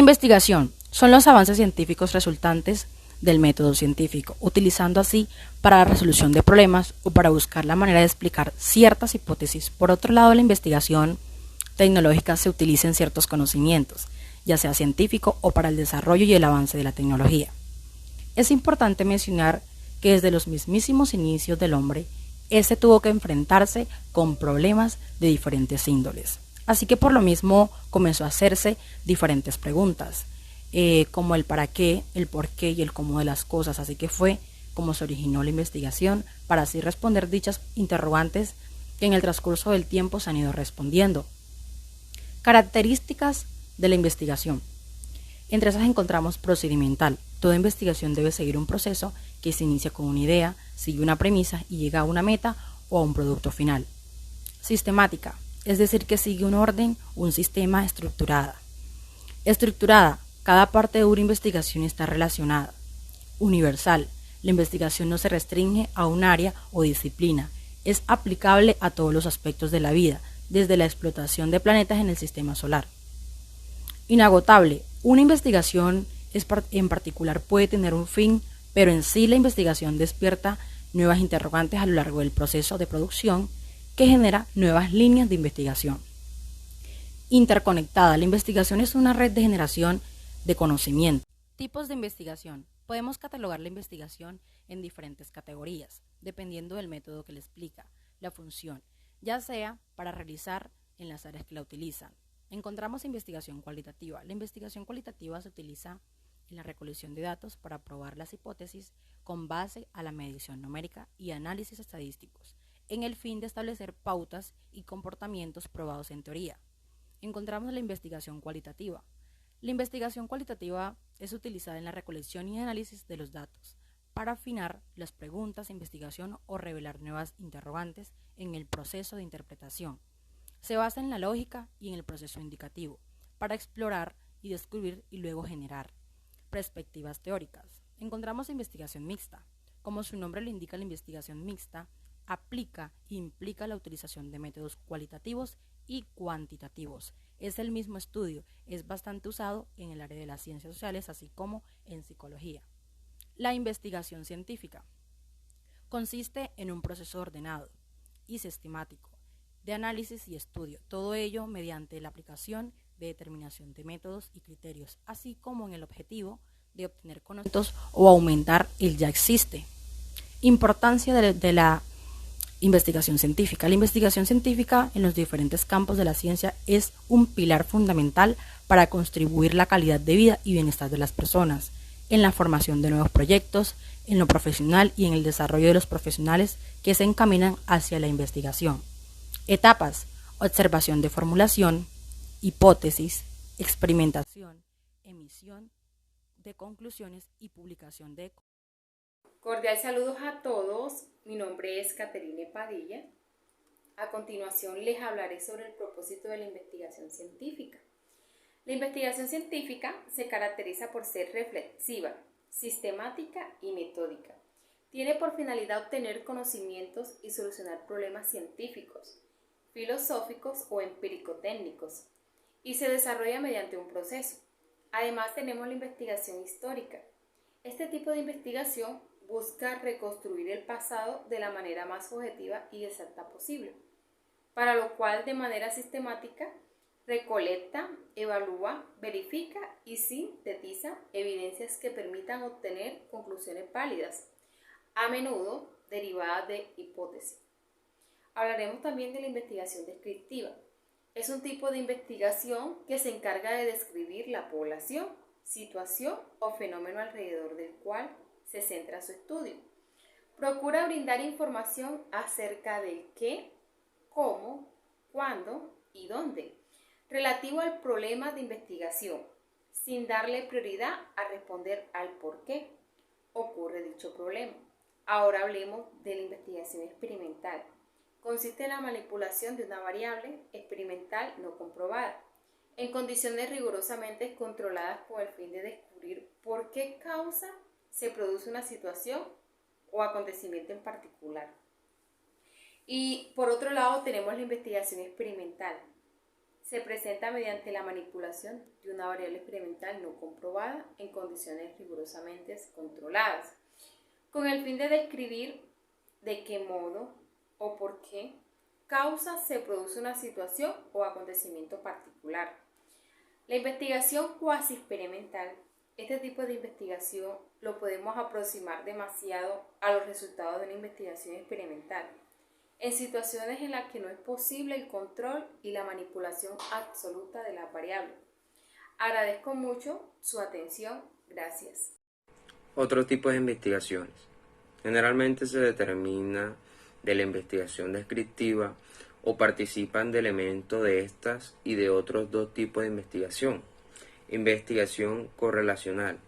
investigación son los avances científicos resultantes del método científico, utilizando así para la resolución de problemas o para buscar la manera de explicar ciertas hipótesis. Por otro lado, la investigación tecnológica se utiliza en ciertos conocimientos, ya sea científico o para el desarrollo y el avance de la tecnología. Es importante mencionar que desde los mismísimos inicios del hombre, este tuvo que enfrentarse con problemas de diferentes índoles. Así que por lo mismo comenzó a hacerse diferentes preguntas, como el para qué, el por qué y el cómo de las cosas. Así que fue como se originó la investigación, para así responder dichas interrogantes que en el transcurso del tiempo se han ido respondiendo. Características de la investigación. Entre esas encontramos procedimental. Toda investigación debe seguir un proceso que se inicia con una idea, sigue una premisa y llega a una meta o a un producto final. Sistemática, es decir, que sigue un orden, un sistema estructurada. Estructurada, cada parte de una investigación está relacionada. Universal, la investigación no se restringe a un área o disciplina, es aplicable a todos los aspectos de la vida, desde la explotación de planetas en el sistema solar. Inagotable, una investigación en particular puede tener un fin, pero en sí la investigación despierta nuevas interrogantes a lo largo del proceso de producción que genera nuevas líneas de investigación. Interconectada, la investigación es una red de generación de conocimiento. Tipos de investigación. Podemos catalogar la investigación en diferentes categorías, dependiendo del método que le explica, la función, ya sea para realizar en las áreas que la utilizan. Encontramos investigación cualitativa. La investigación cualitativa se utiliza en la recolección de datos para probar las hipótesis con base a la medición numérica y análisis estadísticos, en el fin de establecer pautas y comportamientos probados en teoría. Encontramos la investigación cualitativa. La investigación cualitativa es utilizada en la recolección y análisis de los datos para afinar las preguntas de investigación o revelar nuevas interrogantes en el proceso de interpretación. Se basa en la lógica y en el proceso indicativo para explorar y descubrir y luego generar perspectivas teóricas. Encontramos investigación mixta. Como su nombre lo indica, la investigación mixta aplica e implica la utilización de métodos cualitativos y cuantitativos. Es el mismo estudio, es bastante usado en el área de las ciencias sociales, así como en psicología. La investigación científica consiste en un proceso ordenado y sistemático de análisis y estudio, todo ello mediante la aplicación de determinación de métodos y criterios, así como en el objetivo de obtener conocimientos o aumentar el ya existe. Importancia de la investigación científica. La investigación científica en los diferentes campos de la ciencia es un pilar fundamental para contribuir la calidad de vida y bienestar de las personas, en la formación de nuevos proyectos, en lo profesional y en el desarrollo de los profesionales que se encaminan hacia la investigación. Etapas: observación de formulación, hipótesis, experimentación, emisión de conclusiones y publicación de... Cordial saludos a todos, mi nombre es Caterine Padilla. A continuación les hablaré sobre el propósito de la investigación científica. La investigación científica se caracteriza por ser reflexiva, sistemática y metódica. Tiene por finalidad obtener conocimientos y solucionar problemas científicos, filosóficos o empírico-técnicos, y se desarrolla mediante un proceso. Además tenemos la investigación histórica. Este tipo de investigación busca reconstruir el pasado de la manera más objetiva y exacta posible, para lo cual de manera sistemática recolecta, evalúa, verifica y sintetiza evidencias que permitan obtener conclusiones válidas, a menudo derivadas de hipótesis. Hablaremos también de la investigación descriptiva. Es un tipo de investigación que se encarga de describir la población, situación o fenómeno alrededor del cual se centra su estudio. Procura brindar información acerca del qué, cómo, cuándo y dónde, relativo al problema de investigación, sin darle prioridad a responder al por qué ocurre dicho problema. Ahora hablemos de la investigación experimental. Consiste en la manipulación de una variable experimental no comprobada, en condiciones rigurosamente controladas con el fin de descubrir por qué causa se produce una situación o acontecimiento en particular. Y por otro lado tenemos la investigación experimental. se presenta mediante la manipulación de una variable experimental no comprobada en condiciones rigurosamente controladas, con el fin de describir de qué modo o por qué causa se produce una situación o acontecimiento particular. La investigación cuasi experimental, este tipo de investigación lo podemos aproximar demasiado a los resultados de una investigación experimental, en situaciones en las que no es posible el control y la manipulación absoluta de las variables. Agradezco mucho su atención. Gracias. Otro tipo de investigaciones. Generalmente se determina de la investigación descriptiva o participan de elementos de estas y de otros dos tipos de investigación. Investigación correlacional.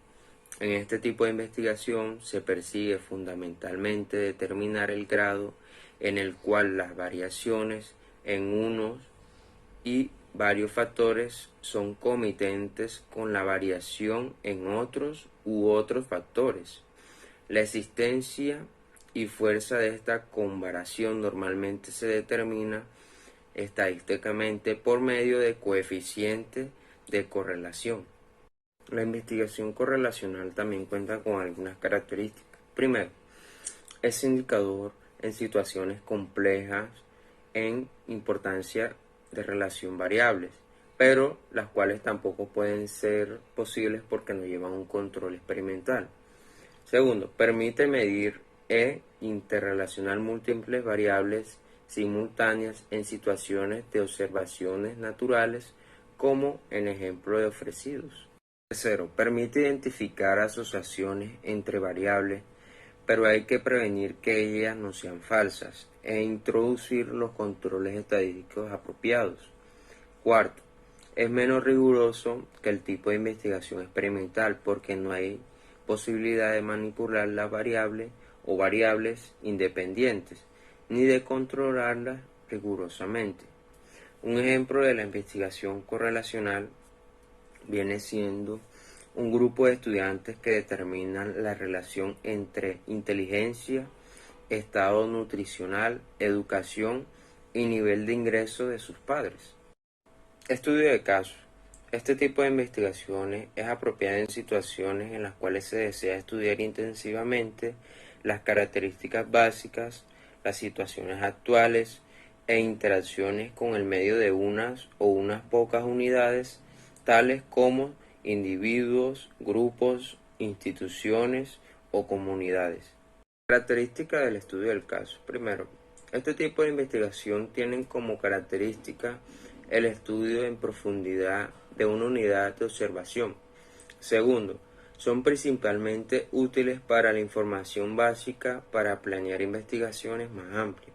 En este tipo de investigación se persigue fundamentalmente determinar el grado en el cual las variaciones en unos y varios factores son comitentes con la variación en otros u otros factores. La existencia y fuerza de esta comparación normalmente se determina estadísticamente por medio de coeficientes de correlación. La investigación correlacional también cuenta con algunas características. Primero, es indicador en situaciones complejas en importancia de relación variables, pero las cuales tampoco pueden ser posibles porque no llevan un control experimental. Segundo, permite medir e interrelacionar múltiples variables simultáneas en situaciones de observaciones naturales, como en ejemplo de ofrecidos. Tercero, permite identificar asociaciones entre variables, pero hay que prevenir que ellas no sean falsas e introducir los controles estadísticos apropiados. Cuarto, es menos riguroso que el tipo de investigación experimental porque no hay posibilidad de manipular las variables o variables independientes, ni de controlarlas rigurosamente. Un ejemplo de la investigación correlacional viene siendo un grupo de estudiantes que determinan la relación entre inteligencia, estado nutricional, educación y nivel de ingreso de sus padres. Estudio de casos. Este tipo de investigaciones es apropiada en situaciones en las cuales se desea estudiar intensivamente las características básicas, las situaciones actuales e interacciones con el medio de unas o unas pocas unidades, tales como individuos, grupos, instituciones o comunidades. Características del estudio del caso. Primero, este tipo de investigación tienen como característica el estudio en profundidad de una unidad de observación. Segundo, son principalmente útiles para la información básica para planear investigaciones más amplias.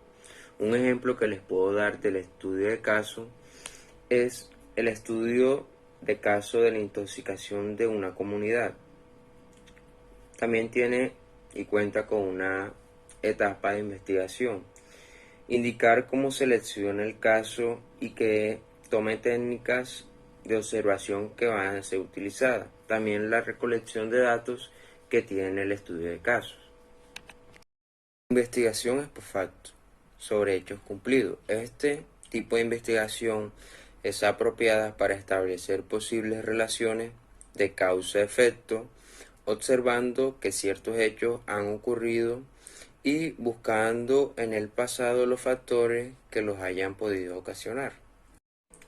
Un ejemplo que les puedo dar del estudio de caso es el estudio de caso de la intoxicación de una comunidad. También tiene y cuenta con una etapa de investigación. Indicar cómo selecciona el caso y que tome técnicas de observación que van a ser utilizadas. También la recolección de datos que tiene el estudio de casos. Investigación ex post facto sobre hechos cumplidos. Este tipo de investigación es apropiada para establecer posibles relaciones de causa-efecto, observando que ciertos hechos han ocurrido y buscando en el pasado los factores que los hayan podido ocasionar.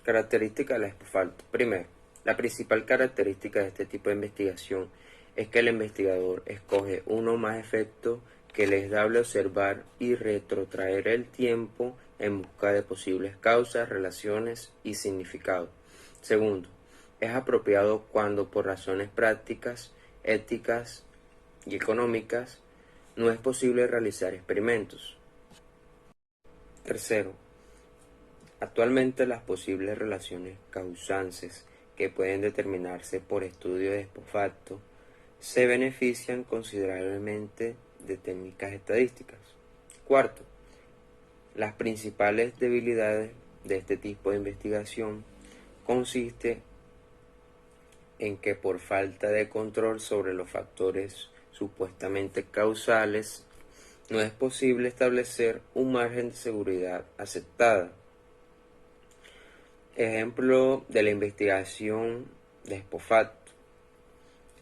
Características de la ex post facto. Primero, la principal característica de este tipo de investigación es que el investigador escoge uno o más efectos que le es dable observar y retrotraer el tiempo en busca de posibles causas, relaciones y significados. Segundo, es apropiado cuando por razones prácticas, éticas y económicas no es posible realizar experimentos. Tercero, actualmente las posibles relaciones causantes que pueden determinarse por estudios ex post facto se benefician considerablemente de técnicas estadísticas. Cuarto, las principales debilidades de este tipo de investigación consiste en que por falta de control sobre los factores supuestamente causales, no es posible establecer un margen de seguridad aceptada. Ejemplo de la investigación de Spofato.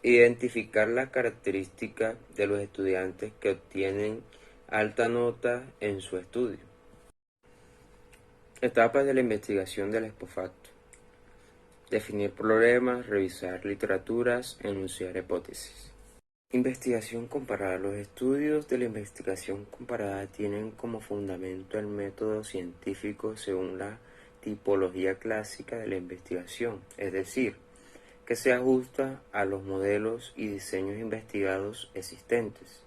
Identificar las características de los estudiantes que obtienen alta nota en su estudio. Etapas de la investigación del Spofato. Definir problemas, revisar literaturas, enunciar hipótesis. Investigación comparada. Los estudios de la investigación comparada tienen como fundamento el método científico según la tipología clásica de la investigación, es decir, que se ajusta a los modelos y diseños investigados existentes.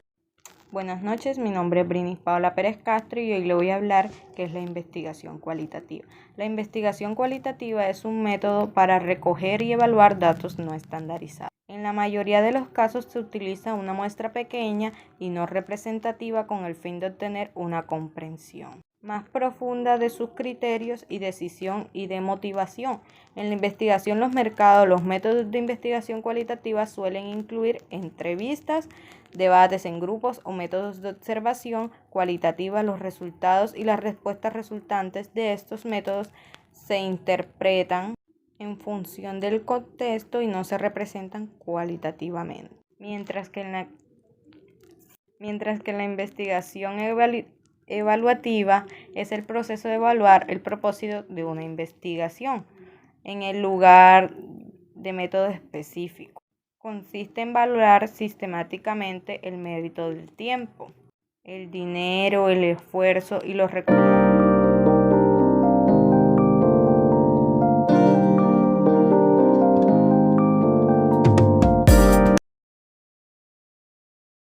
Buenas noches, mi nombre es Brinis Paola Pérez Castro y hoy le voy a hablar qué es la investigación cualitativa. La investigación cualitativa es un método para recoger y evaluar datos no estandarizados. En la mayoría de los casos se utiliza una muestra pequeña y no representativa con el fin de obtener una comprensión más profunda de sus criterios y decisión y de motivación. En la investigación, los métodos de investigación cualitativa suelen incluir entrevistas, debates en grupos o métodos de observación cualitativa. Los resultados y las respuestas resultantes de estos métodos se interpretan en función del contexto y no se representan cualitativamente. Mientras que en la investigación evaluativa es el proceso de evaluar el propósito de una investigación en el lugar de método específico. Consiste en valorar sistemáticamente el mérito del tiempo, el dinero, el esfuerzo y los recursos